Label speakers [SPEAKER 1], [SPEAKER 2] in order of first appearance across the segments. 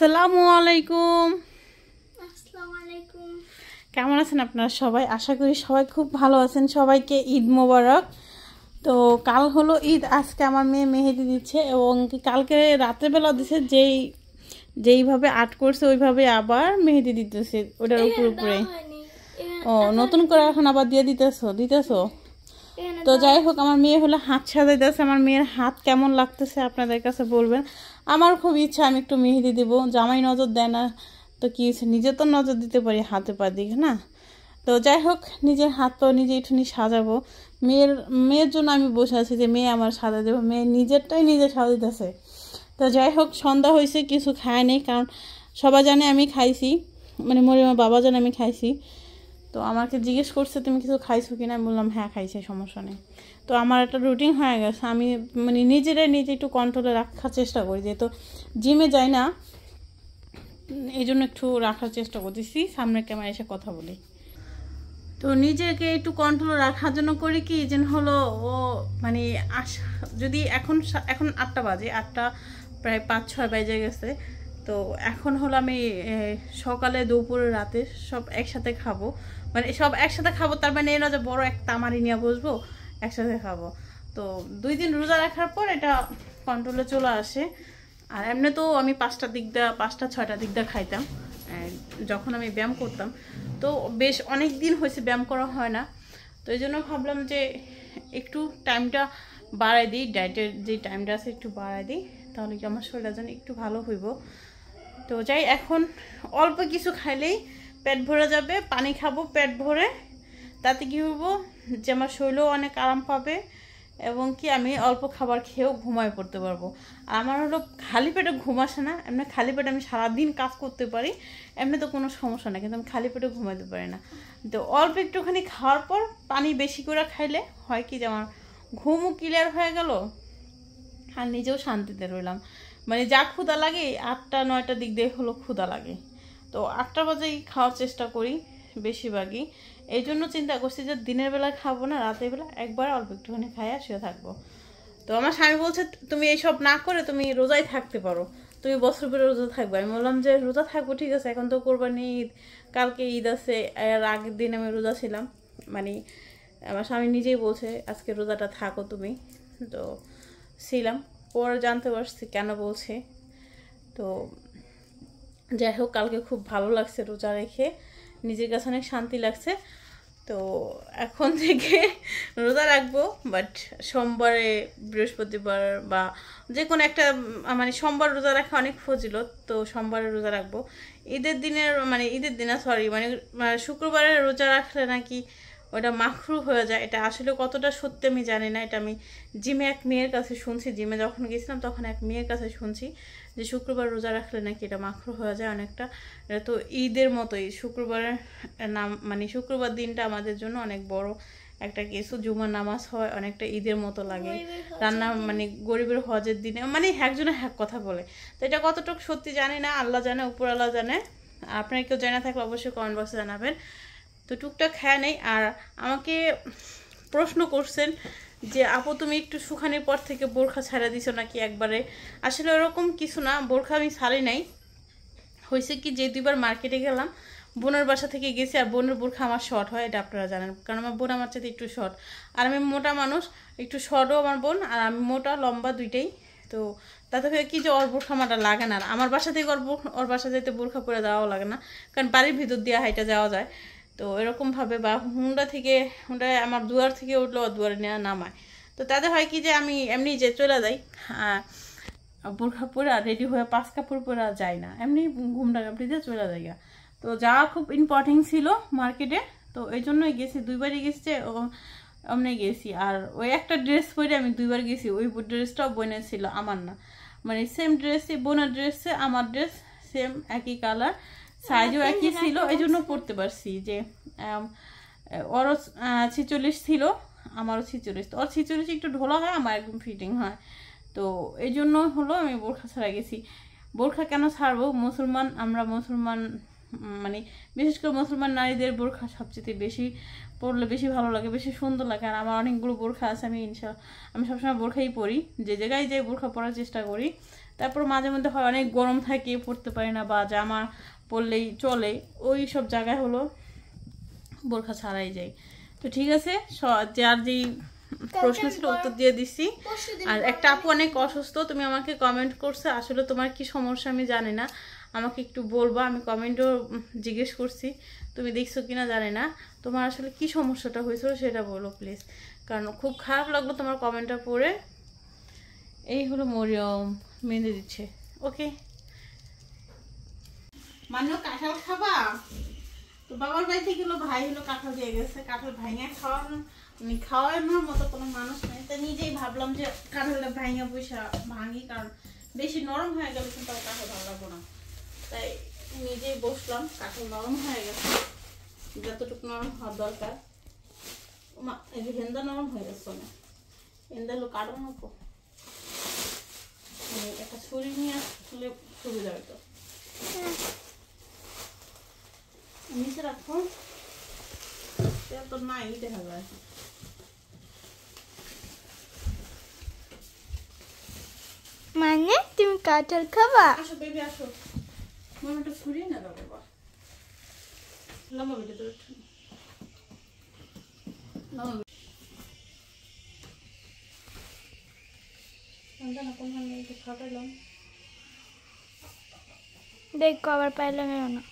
[SPEAKER 1] আসসালামু আলাইকুম।
[SPEAKER 2] আসসালামু আলাইকুম।
[SPEAKER 1] কেমন আছেন আপনারা সবাই? আশা করি সবাই খুব ভালো আছেন। সবাইকে ঈদ মোবারক। তো কাল হলো ঈদ, আজকে আমার মেয়ে মেহেদি দিচ্ছে এবং কালকে রাত্রেবেলা দিচ্ছে যেইভাবে আর্ট করছে ওইভাবে আবার মেহেদি দিতেছে ওটার উপরে। ও নতুন করে এখন আবার দিয়ে দিতেছো। তো যাই হোক, আমার মেয়ে হলো হাত সাজাইতেছে। আমার মেয়ের হাত কেমন লাগতেছে আপনাদের কাছে বলবেন। আমার খুব ইচ্ছা আমি একটু মেহেদি দিব, জামাই নজর দেয় না তো কি নিজে তো নজর দিতে পারি হাতে পা দিকে না। তো যাই হোক, নিজের হাত পা নিজে একটুখানি সাজাবো। মেয়ের জন্য আমি বসে আছি যে মেয়ে আমার সাজা দেবো, মেয়ে নিজেরটাই নিজে সাজাইতেছে। তো যাই হোক, সন্ধ্যা হয়েছে, কিছু খায় নেই, কারণ সবাই জানে আমি খাইছি, মানে মরিমার বাবা জানে আমি খাইছি। তো আমাকে জিজ্ঞেস করছে তুমি কিছু খাইছো কিনা, আমি বললাম হ্যাঁ খাইছি, সমস্যা নেই। তো আমার একটা রুটিন হয়ে গেছে, আমি মানে নিজে একটু কন্ট্রোলে রাখার চেষ্টা করি, যেহেতু জিমে যাই না, এই জন্য একটু রাখার চেষ্টা করতেছি। সামনে ক্যামেরা এসে কথা বলি, তো নিজেকে একটু কন্ট্রোল রাখার জন্য করি কি যেন হলো ও মানে যদি এখন 8টা বাজে, 8টা প্রায় 5-6 বেজে গেছে। তো এখন হলো আমি সকালে দুপুরে রাতে সব একসাথে খাবো, মানে সব একসাথে খাবো, তার মানে এই না যে বড় এক তামারি নিয়ে বসবো একসাথে খাবো। তো 2 দিন রোজা রাখার পর এটা কন্ট্রোলে চলে আসে। আর এমনি তো আমি 5টা-6টার দিক দিয়ে খাইতাম যখন আমি ব্যায়াম করতাম। তো বেশ অনেক দিন হয়েছে ব্যায়াম করা হয় না, তো এই জন্য ভাবলাম যে একটু টাইমটা বাড়াই দিই, ডায়েটের যে টাইমটা আছে একটু বাড়াই দিই, তাহলে কি আমার শরীরটা যেন একটু ভালো হইব। তো যাই, এখন অল্প কিছু খাইলেই পেট ভরে যাবে, পানি খাবো পেট ভরে, তাতে কি হইব যে আমার শরীরও অনেক আরাম পাবে এবং কি আমি অল্প খাবার খেয়েও ঘুমায় পড়তে পারবো। আর আমার হলো খালি পেটে ঘুম আসে না, এমনি খালি পেটে আমি সারাদিন কাজ করতে পারি, এমনি তো কোনো সমস্যা নেই, কিন্তু আমি খালি পেটে ঘুমাইতে পারি না। তো অল্প একটুখানি খাওয়ার পর পানি বেশি করে খাইলে হয় কি যে আমার ঘুমও ক্লিয়ার হয়ে গেল আর নিজেও শান্তিতে রইলাম। মানে যা ক্ষুধা লাগে 8টা-9টার দিক দিয়ে হলো ক্ষুধা লাগে, তো 8টা বাজেই খাওয়ার চেষ্টা করি বেশিরভাগই। এই জন্য চিন্তা করছি যে দিনের বেলা খাবো না, রাতের বেলা একবার অল্প একটুখানি খাইয়া শুয়ে থাকবো। তো আমার স্বামী বলছে তুমি এইসব না করে তুমি রোজাই থাকতে পারো, তুমি বছর পরে রোজা থাকবে। আমি বললাম যে রোজা থাকবো ঠিক আছে, এখন তো কোরবানি ঈদ, কালকে ঈদ আছে, এর আগের দিন আমি রোজা ছিলাম। মানে আমার স্বামী নিজেই বলছে আজকে রোজাটা থাকো তুমি, তো ছিলাম। পরে জানতে পারছি কেন বলছে। তো যাই হোক, কালকে খুব ভালো লাগছে রোজা রেখে, নিজের কাছে অনেক শান্তি লাগছে। তো এখন থেকে রোজা রাখবো, বাট সোমবারে, বৃহস্পতিবার বা যে কোনো একটা, মানে সোমবার রোজা রাখা অনেক ফজিলত, তো সোমবারে রোজা রাখবো। ঈদের দিনে সরি, মানে শুক্রবারে রোজা রাখলে নাকি ওটা মাখরু হয়ে যায়। এটা আসলে কতটা সত্যি আমি জানি না, এটা আমি জিমে এক মেয়ের কাছে শুনছি, জিমে যখন গেছিলাম তখন এক মেয়ের কাছে শুনছি যে শুক্রবার রোজা রাখলে নাকি এটা মাখরু হয়ে যায় অনেকটা। এটা তো ঈদের মতোই, শুক্রবারের নাম মানে শুক্রবার দিনটা আমাদের জন্য অনেক বড় একটা কিছু, জুমার নামাজ হয় অনেকটা ঈদের মতো লাগে, রান্না মানে গরিবের হজের দিনে, মানে একজনে এক কথা বলে। তো এটা কতটুকু সত্যি জানি না, আল্লাহ জানে, উপর আল্লাহ জানে। আপনারা কেউ জানা থাকলে অবশ্যই কমেন্ট বক্সে জানাবেন। তো টুকটাক খায় নেই। আর আমাকে প্রশ্ন করছেন যে আপু তুমি একটু শুকানির পর থেকে বোরখা ছাড়া দিছো নাকি একবারে। আসলে ওরকম কিছু না, বোরখা আমি ছাড়ি নাই। হয়েছে কি যে 2বার মার্কেটে গেলাম, বোনের বাসা থেকে গেছি, আর বোনের বোরখা আমার শর্ট হয়, এটা আপনারা জানেন, কারণ আমার বোন আমার চাইতে একটু শর্ট, আর আমি মোটা মানুষ, একটু শর্টও আমার বোন, আর আমি মোটা লম্বা দুইটাই। তো তাতে হয়ে কি যে ওর বোরখা আমারটা লাগে না, আর আমার বাসা থেকে ওর বাসা যেতে বোরখা পরে যাওয়াও লাগে না, কারণ বাড়ির ভিতর দিয়ে হাইটা যাওয়া যায়। তো এরকমভাবে বা হুন্ডায় আমার দুয়ার থেকে উঠলো, দুয়ারে নেওয়া নামায়। তো তাতে হয় কি যে আমি এমনি যে চলে যাই বোরখা পরে রেডি হয়ে 5 কাপড় পরে যাই না, এমনি ঘুমটা কাপড়ি দিয়ে চলে যাই। তো যাওয়া খুব ইম্পর্টেন্ট ছিল মার্কেটে, তো এই জন্যই গেছি, 2বারই গেছি, অমনি গেছি। আর ওই একটা ড্রেস পরে আমি 2বার গেছি, ওই ড্রেসটাও বোনের ছিল, আমার না, মানে সেম ড্রেসই, বোনের ড্রেসে আমার ড্রেস সেম, একই কালার, সাইজও একই ছিল, এই জন্য পরতে পারছি। যে ওরও 46 ছিল, আমারও 46, তো ওর 46 একটু ঢোলা হয়, আমার একদম ফিটিং হয়। তো এই জন্য হলো আমি বোরখা ছাড়া গেছি। বোরখা কেন ছাড়বো, আমরা মুসলমান, মানে বিশেষ করে মুসলমান নারীদের বোরখা সবচেয়ে বেশি পরলে বেশি ভালো লাগে, বেশি সুন্দর লাগে। আর আমার অনেকগুলো বোরখা আছে, আমি সবসময় বোরখাই পরি, যে জায়গায় যাই বোরখা পরার চেষ্টা করি, তারপর মাঝে মধ্যে হয় অনেক গরম থাকে, পরতে পারি না, বা জামা পরলেই চলে, ওই সব জায়গায় হলো বোরখা ছাড়াই যাই। তো ঠিক আছে, যার যেই প্রশ্ন ছিল উত্তর দিয়ে দিছি। আর একটা আপু অনেক অসুস্থ, তুমি আমাকে কমেন্ট করছে, আসলে তোমার কি সমস্যা আমি জানি না, আমাকে একটু বলবা। আমি কমেন্টও জিজ্ঞেস করছি, তুমি দেখছো কিনা জানি না, তোমার আসলে কি সমস্যাটা হয়েছিল সেটা বলো প্লিজ, কারণ খুব খারাপ লাগলো তোমার কমেন্টটা পড়ে। এই হলো মরিয়ম মেহেন্দি দিচ্ছে। ওকে, মান্য কাঁঠাল খাবা? তো বাবার বাড়ি থেকে হলো ভাই হলো কাঁঠাল দিয়ে গেছে, কাঁঠাল ভাঙা খাওয়ানোর মতো কোনো মানুষ নেই, তাই নিজেই ভাবলাম যে কাঁঠালটা ভাঙা পয়সা ভাঙি, কারণ বেশি নরম হয়ে গেলে কিন্তু আর কাঁঠাল ভালো লাগবো না। তাই নিজেই বসলাম, কাঁঠাল নরম হয়ে গেছে যতটুকু নরম হওয়ার দরকার। এই যে হেন্দা নরম হয়ে গেছে না, হেন্দা হলো কাটানো তো, একটা ছুরি নিয়ে আসলে সুবিধা হইতো। নিচে রাখো, তো নাই দেখা যায়।
[SPEAKER 2] মানে তুমি কাঁঠাল খাবা?
[SPEAKER 1] আসো বেবি আসো, মনটা ছুরি না দাও বাবা, লম্বা বেটে তো লম্বা
[SPEAKER 2] দেখো আবার পাইলাম না,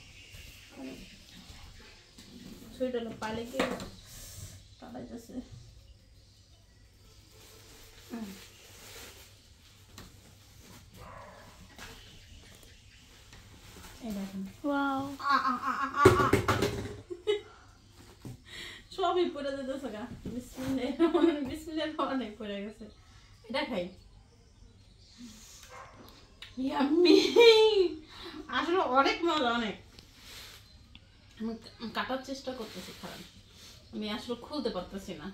[SPEAKER 1] ছুরিটা পাইলে কি কাটাইতেছে।
[SPEAKER 2] ওয়াও
[SPEAKER 1] সবই পড়ে যেতেছে গা, বিসমিল্লাহ খাওয়া নেই, পড়ে গেছে। এটা খাই, আসলে অনেক মজা, অনেক। আমি কাটার চেষ্টা করতেছি, খারাপ আমি আসলে খুলতে পারতেছি না।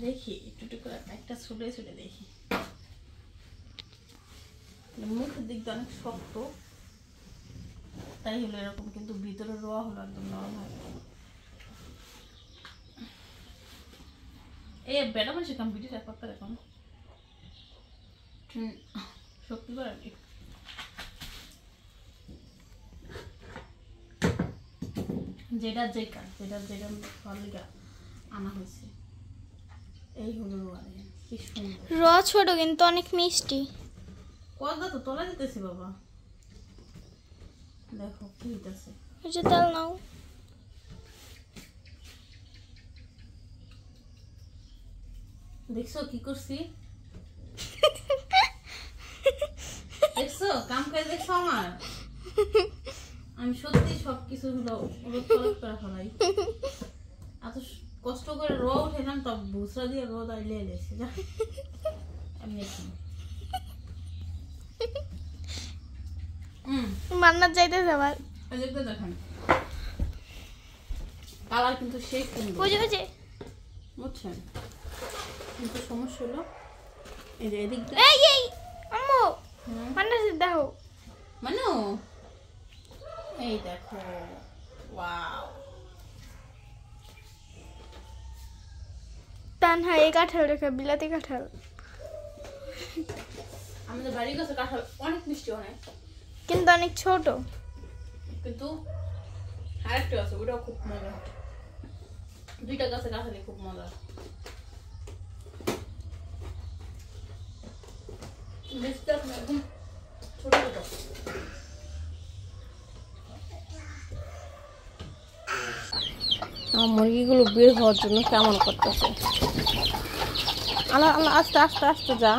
[SPEAKER 1] দেখি একটু করে একটা ছুটে ছুটে দেখি, মুখের দিকটা অনেক শক্ত, তাই হলো এরকম, কিন্তু ভিতরে রোয়া হলো একদম নরম হয়ে গেল। এই বেটা মানুষের কম্পিউটার এক করতে এখন শক্তি করে যেটা যে কাজ যেটা যেটা ফলিকা আনা হয়েছে। এই হলো রোয়া, কি সুন্দর
[SPEAKER 2] র ছোট কিন্তু অনেক মিষ্টি।
[SPEAKER 1] কদা তো তোলা দিতেছি বাবা, দেখো কি হইতেছে।
[SPEAKER 2] তেল নাও,
[SPEAKER 1] দেখছো কি করছি, দেখছো কাম করে, দেখছো আমার, আমি সত্যি সবকিছু হলো উলট করে ফেলাই। এত কষ্ট করে র উঠেলাম, তো ভুসরা দিয়ে রোদ আইলে এসেছে যা এমনি।
[SPEAKER 2] মান্নাত যাইতেছে আবার,
[SPEAKER 1] দেখতে দেখেন কালার কিন্তু সেই সুন্দর,
[SPEAKER 2] বুঝে বুঝে
[SPEAKER 1] বুঝছেন, কিন্তু সমস্যা হলো এই যে এদিকটা।
[SPEAKER 2] এই এই আম্মু মান্নাত দেখো,
[SPEAKER 1] মানু এই দেখো, ওয়াও।
[SPEAKER 2] তানহা এই কাঁঠাল রেখে বিলাতি কাঁঠাল।
[SPEAKER 1] আমাদের বাড়ির কাছে কাঁঠাল অনেক মিষ্টি, অনেক,
[SPEAKER 2] কিন্তু অনেক ছোট,
[SPEAKER 1] কিন্তু আরেকটা আছে ওটাও খুব মজা, দুইটা গাছে কাঁঠালি খুব মজা। মিষ্টি একদম ছোট ছোট। মুরগিগুলো বের হওয়ার জন্য কেমন করতেছে, আল্লাহ আল্লাহ, আস্তে আস্তে আস্তে যা।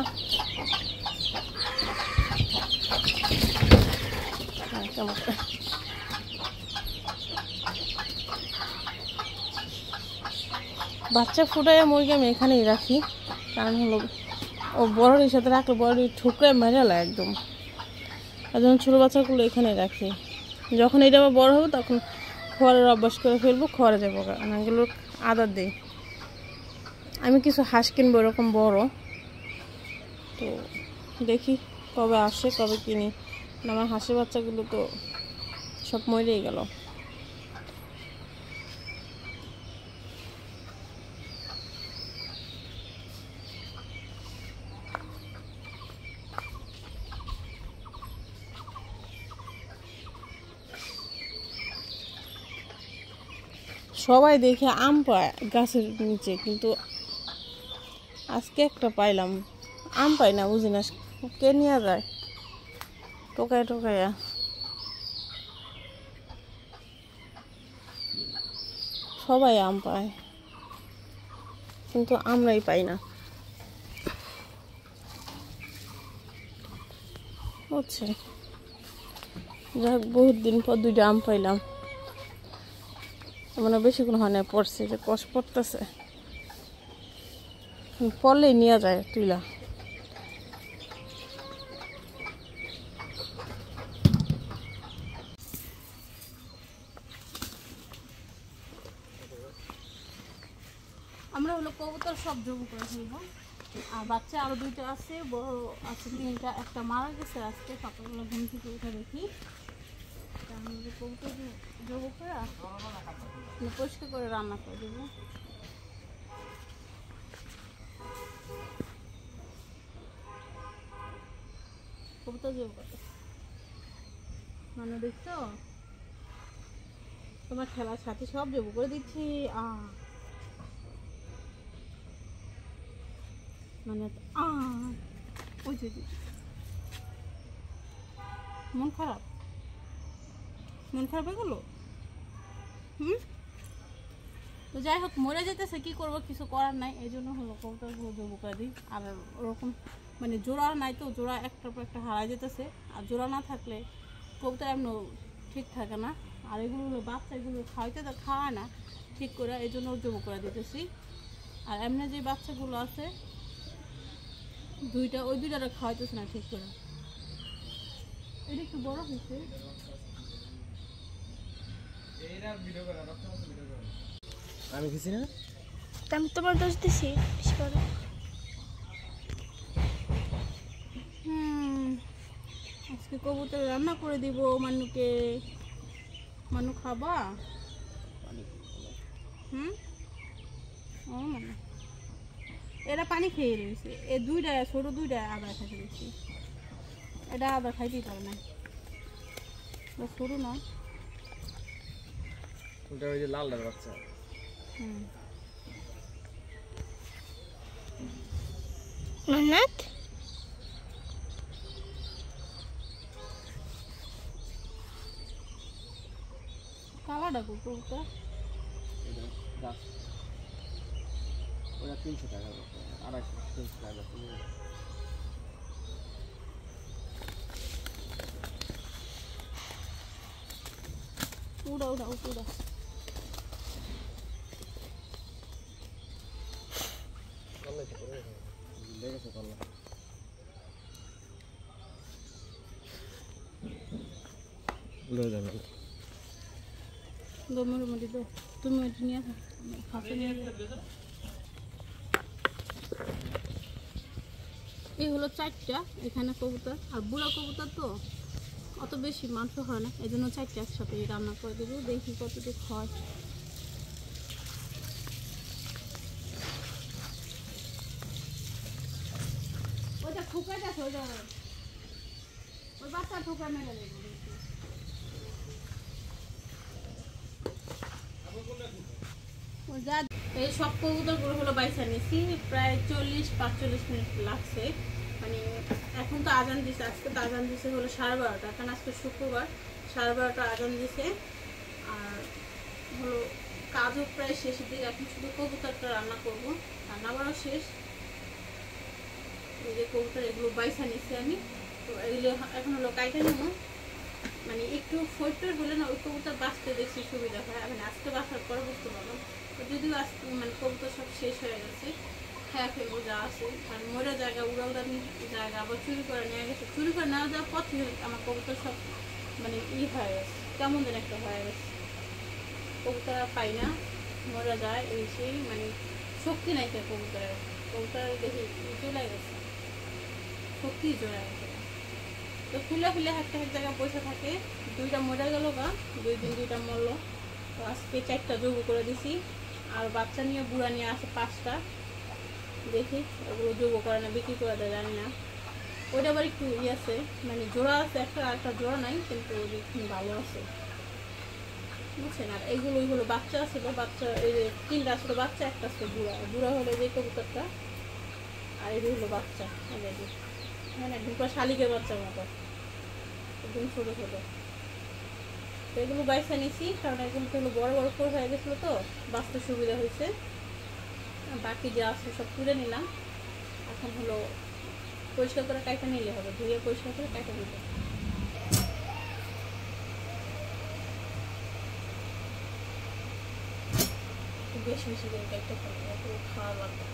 [SPEAKER 1] বাচ্চা ফুটায় মুরগি আমি এখানেই রাখি, কারণ হলো ও বড়ির সাথে রাখলে বড়ি ঠুকরে মেরে লাগে একদম, আর জন্য ছোটো বাচ্চাগুলো এখানেই রাখি। যখন এটা আবার বড় হবে তখন খড়ের অভ্যাস করে ফেলবো, খড়ে যাবো, কারণ এগুলো আদার দিই। আমি কিছু হাঁস কিনবো এরকম বড়, তো দেখি কবে আসে, কবে কিনি। আমার হাঁসের বাচ্চাগুলো তো সব মরেই গেল। সবাই দেখে আম পায় গাছের নিচে, কিন্তু আজকে একটা পাইলাম, আম পাই না, বুঝি না কে নিয়ে যায় টোকায় টোকায়া। সবাই আম পায় কিন্তু আমরাই পাই না, বুঝছে। যাক, বহুত দিন পর 2টা আম পাইলাম, মানে বেশিক্ষণ হয় না, পড়ছে যে কষ পড়তেছে, পড়লেই নিয়ে যায় তুইলা। আমরা হলো কবুতর সব জবু করে ফেলবো, আর বাচ্চা আরো 2টা আছে, বড় আছে 3টা, একটা মারা গেছে আজকে সকালবেলা ঘুম থেকে উঠে দেখি। কবুতর জবু করে পরিষ্কার করে রান্না করে দেবো। কবুতর জবু করে মানে দেখছো, তোমার খেলার সাথে সব জবু করে দিচ্ছি। মানে ওই যে মন খারাপ হয়ে গেলো। তো যাই হোক, মরে যেতেছে, কি করবো, কিছু করার নাই, এই জন্য হলো কবুতরগুলো জবু করে দিই। আর ওরকম মানে জোড়া নাই তো, জোড়া একটার পর একটা হারাই যেতেছে, আর জোড়া না থাকলে কবুতর এমন ঠিক থাকে না। আর এগুলো হলো বাচ্চা, এগুলো খাওয়ায় না ঠিক করে, এই জন্য জবু করে দিতেছি। আর এমনি যে বাচ্চাগুলো আছে 2টা, ওই 2টারে খাওয়াইতেছে না ঠিক করে। এটা একটু বড় হয়েছে,
[SPEAKER 3] আমি কিছু না,
[SPEAKER 2] আমি তোমার দোষ দিছি।
[SPEAKER 1] আজকে কবুতর রান্না করে দিব মানুকে। মানু খাবা? ও মানে এরা পানি খেয়ে রয়েছে, এই 2টা ছোট 2টা আবার খাইতে দিচ্ছি, এটা আবার খাইতেই পারে না, ছোট না,
[SPEAKER 3] ওটা ওই যে লাল বাচ্চা।
[SPEAKER 2] মান্নাত
[SPEAKER 1] কালাটা কবুতর
[SPEAKER 3] ওটা 300 টাকা, 250-300 টাকা।
[SPEAKER 1] উড়া উড়া উড়া
[SPEAKER 3] দেখেছো কল্লা উড়ে যাবে।
[SPEAKER 1] দমের মধ্যে তো তুমি ওইটা নিয়ে ফাঁসে নিয়ে এই হলো 4টা এখানে কবুতর, আর বুড়া কবুতর তো অত বেশি মাংস হয় না, এই জন্য 4টা একসাথে রান্না করে দেবো, দেখি কতটুকু হয়। ওইটা ঠুকাই যাচ্ছে, ওই বাচ্চা ঠুকা মেরে দেবো। এই সব কবুতরগুলো হলো বাইসা নিয়েছি, প্রায় 40-45 মিনিট লাগছে। মানে এখন তো আজান দিছে, আজকে তো আজান দিছে হলো 12:30, কারণ আজকে শুক্রবার, 12:30 আজান দিছে। আর হলো কাজও প্রায় শেষের দিকে, এখন শুধু কবুতরটা রান্না করবো, রান্না করা শেষ। এই যে কবুতর এগুলো বাইসা নিচ্ছি আমি, তো এগুলো এখন হলো কাইটা নেবো। মানে একটু ফোর হলে না ওই কবুতর বাঁচতে দেখছি সুবিধা হয়, মানে আজকে বাঁচার পরে বুঝতে পারলাম। তো যদিও আজকে মানে কবুতর সব শেষ হয়ে গেছে, খেয়া ফেলবো যা আছে, আর মরা জায়গা উড়া জায়গা আবার চুরি করে নিয়ে গেছে, চুরি করে নেওয়া যাওয়ার পথে আমার কবুতর সব মানে হয়ে গেছে, কেমন যেন একটা হয়ে গেছে, কবুতর আর পাই না, মরা যায় এই সেই, মানে শক্তি নাই তাই কবুতরের, কবুতর দেখি চলে গেছে, শক্তি চলে গেছে। তো ফুলে ফুলে একটা এক জায়গায় বসে থাকে, 2টা মরে গেল বা 2 দিন 2টা মরলো। তো আজকে 4টা জবু করে দিছি, আর বাচ্চা নিয়ে বুড়া নিয়ে আসে 5টা, দেখি ওগুলো জবু করে না বিক্রি করে দেয় জানি না। ওইটা আবার একটু আছে, মানে জোড়া আছে একটা, আর একটা জোড়া নাই, কিন্তু ভালো আছে। বুঝছেন। আর এইগুলোই হলো বাচ্চা ছিল, বাচ্চা এই যে 3টা ছিল বাচ্চা, একটা ছিল বুড়া। বুড়া হলো যে কবুতরটা, আর এই হলো বাচ্চা। মানে দুটো শালিকের বাচ্চার মতো, একদম ছোটো ছোটো। তো এগুলো বাইসা নিছি, কারণ এগুলো তো হলো বড় বড় করে হয়ে গেছিলো, তো বাঁচতে সুবিধা হয়েছে। বাকি যা আছে সব তুলে নিলাম। এখন হলো পরিষ্কার করে কাইটা নিলে হবে, ধুয়ে পরিষ্কার করে কাইটা নিলে। বেশি বেশি করে কাইটা খাওয়া লাগবে।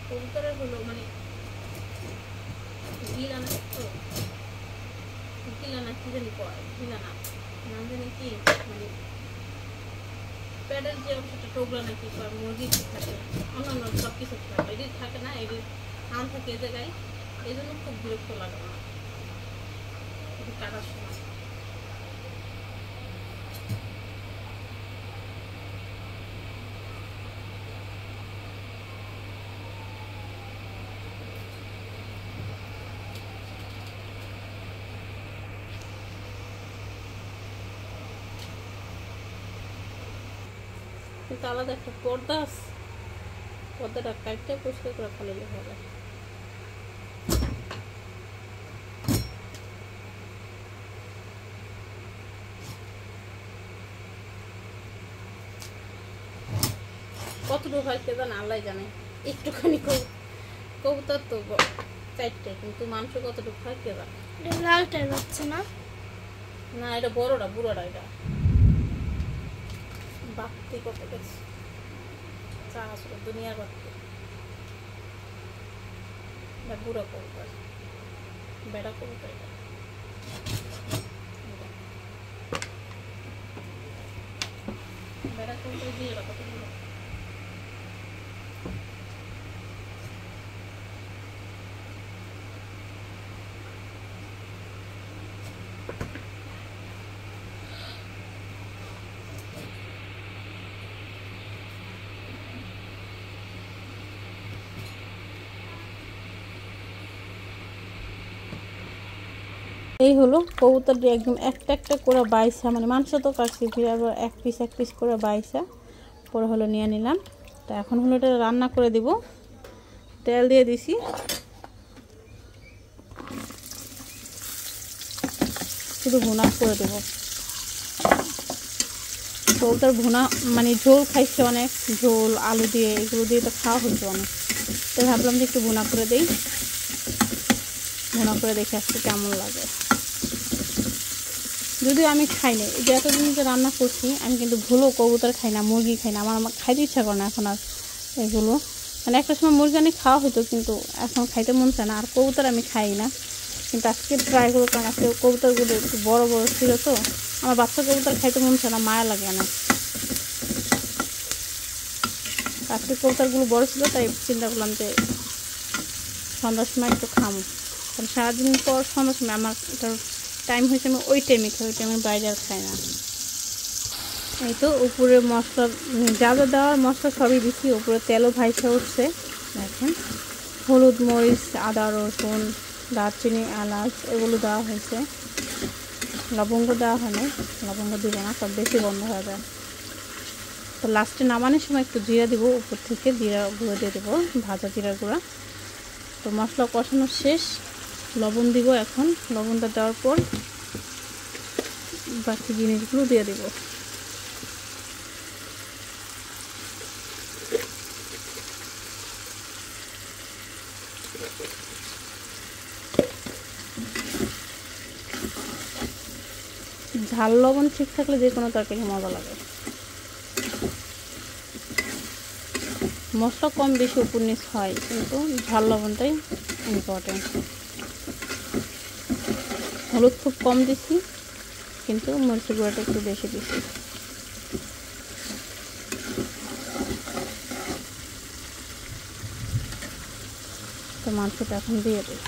[SPEAKER 1] কবুতরের হলো মানে গিলানা, তো গিলানা কি জানি কয়, গিলানা নাম জানি কি, মানে প্যাডের যে অংশটা টোগলা নাকি মুরগির থাকে, অন্যান্য সব কিছু থাকে, এদের থাকে না, এদের আম থাকে এ জায়গায়। এই জন্য খুব বিরক্ত লাগে আমার কাটার সময়। কিন্তু আলাদা একটা পর্দা আছে, পর্দাটা কাটতে পরিষ্কার করে ফেলে হবে। কতটুকু হয় কে জানে, আল্লাহ জানে। একটুখানি কবুতর তো 4টে, কিন্তু মাংস কতটুকু হয় কে জানে।
[SPEAKER 2] লালটাই বাচ্চা না?
[SPEAKER 1] না, এটা বড়টা, বুড়োটা। এটা বাড়তি কত গেছে, চা আসলে দুনিয়ার বাড়তি। এটা বুড়ো কবুতর, বেড়া কবুতর। এটা বেড়া কবুতর দিয়ে কত বড়। এই হলো কবুতরটি একদম একটা একটা করে বাইসা, মানে মাংস তো কাটছি, ফিরে আবার এক পিস করে বাইসা পরে হলো নিয়ে নিলাম। তো এখন হলো এটা রান্না করে দিব। তেল দিয়ে দিছি, শুধু ভুনা করে দেব। কবুতর ভুনা মানে ঝোল খাইছে অনেক, ঝোল আলু দিয়ে এগুলো দিয়ে তো খাওয়া হচ্ছে অনেক। তো ভাবলাম যে একটু ভুনা করে দিই, ভুনা করে দেখে আজকে কেমন লাগে। যদিও আমি খাই না, এই যে এতদিন যে রান্না করছি আমি কিন্তু ভুলও কবুতর খাই না, মুরগি খাই না। আমার খাইতে ইচ্ছা করে না এখন আর এগুলো। মানে একটা সময় মুরগি অনেক খাওয়া হতো, কিন্তু এখন খাইতে মন চায় না। আর কবুতর আমি খাই না, কিন্তু আজকে ট্রাই করবো, কারণ আজকে কবুতরগুলো একটু বড় বড় ছিল, তো আমার বাচ্চা কবুতর খাইতে মন চায় না, মায়া লাগে না। আজকে কবুতরগুলো বড় ছিল, তাই চিন্তা করলাম যে সন্ধ্যার সময় একটু খামো, কারণ সারাদিন পর সন্ধ্যার সময় আমার এটার টাইম হয়েছে, আমি ওই টাইমে খাই, ওই টাইমে বাইরে আর খাই না। এই তো উপরে মশলা যা যা দেওয়ার মশলা সবই দিচ্ছি, উপরে তেলও ভাইসা উঠছে দেখেন। হলুদ, মরিচ, আদা, রসুন, দারচিনি, এলাচ এগুলো দেওয়া হয়েছে। লবঙ্গ দেওয়া হয় না, লবঙ্গ দিব না, সব বেশি গন্ধ হয়ে যায়। তো লাস্টে নামানোর সময় একটু জিরা দিব উপর থেকে, জিরা গুঁড়ো দিয়ে দেবো, ভাজা জিরা গুঁড়া। তো মশলা কষানো শেষ, লবণ দিব এখন। লবণটা দেওয়ার পর বাকি জিনিসগুলো দিয়ে দেব। ঝাল লবণ ঠিক থাকলে যে কোনো তরকারি মজা লাগে। মশলা কম বেশি উপর নিচ হয়, কিন্তু ঝাল লবণটাই ইম্পর্টেন্ট। হলুদ খুব কম দিছি, কিন্তু মরিচের গুঁড়াটা একটু বেশি দিছি। তো মাংসটা এখন দিয়ে দিই।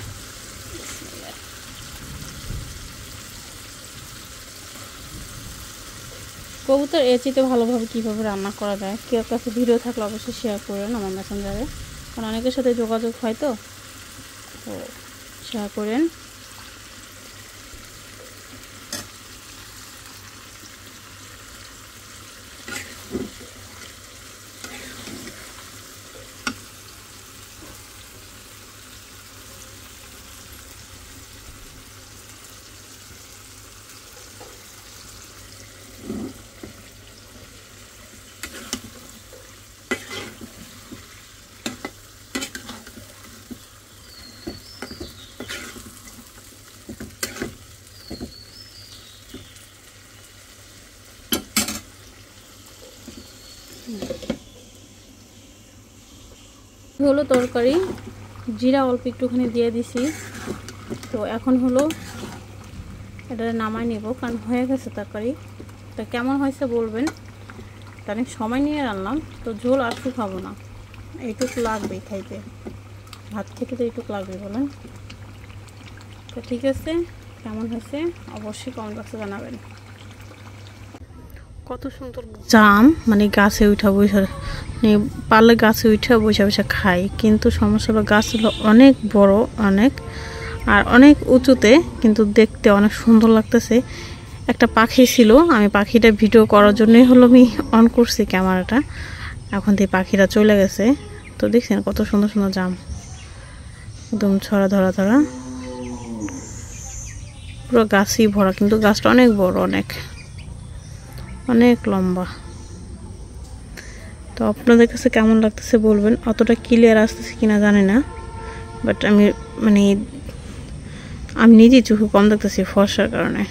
[SPEAKER 1] কবুতর এর চেয়ে ভালোভাবে কীভাবে রান্না করা যায়, কেউ কাছে ভিডিও থাকলে অবশ্যই শেয়ার করেন আমার মেসেঞ্জারে, কারণ অনেকের সাথে যোগাযোগ হয়, তো শেয়ার করেন। হলো তরকারি, জিরা অল্প একটুখানি দিয়ে দিছি। তো এখন হলো এটা নামাই নেব, কারণ হয়ে গেছে তরকারি। তা কেমন হয়েছে বলবেন। অনেক সময় নিয়ে রান্নাম, তো ঝোল আর শুকাবো না, এইটুকু লাগবেই খাইতে, ভাত খেতে তো এইটুকু লাগবে বলেন। তো ঠিক আছে, কেমন হয়েছে অবশ্যই কমেন্ট বক্সে জানাবেন। কত সুন্দর জাম, মানে গাছে উঠা বসে, মানে পারলে গাছে উঠা বসে বসে খাই, কিন্তু সমস্যা হলো গাছ হলো অনেক বড়, অনেক আর অনেক উঁচুতে, কিন্তু দেখতে অনেক সুন্দর লাগতেছে। একটা পাখি ছিল, আমি পাখিটা ভিডিও করার জন্যই হলো আমি অন করছি ক্যামেরাটা, এখন থেকে পাখিটা চলে গেছে। তো দেখছেন কত সুন্দর সুন্দর জাম, একদম ছড়া ধরা ধরা, পুরো গাছই ভরা, কিন্তু গাছটা অনেক বড়, অনেক অনেক লম্বা। তো আপনাদের কাছে কেমন লাগতেছে বলবেন, অতটা ক্লিয়ার আসতেছে কিনা জানি না, বাট আমি নিজেই চোখে কম দেখতেছি ফর্সার কারণে।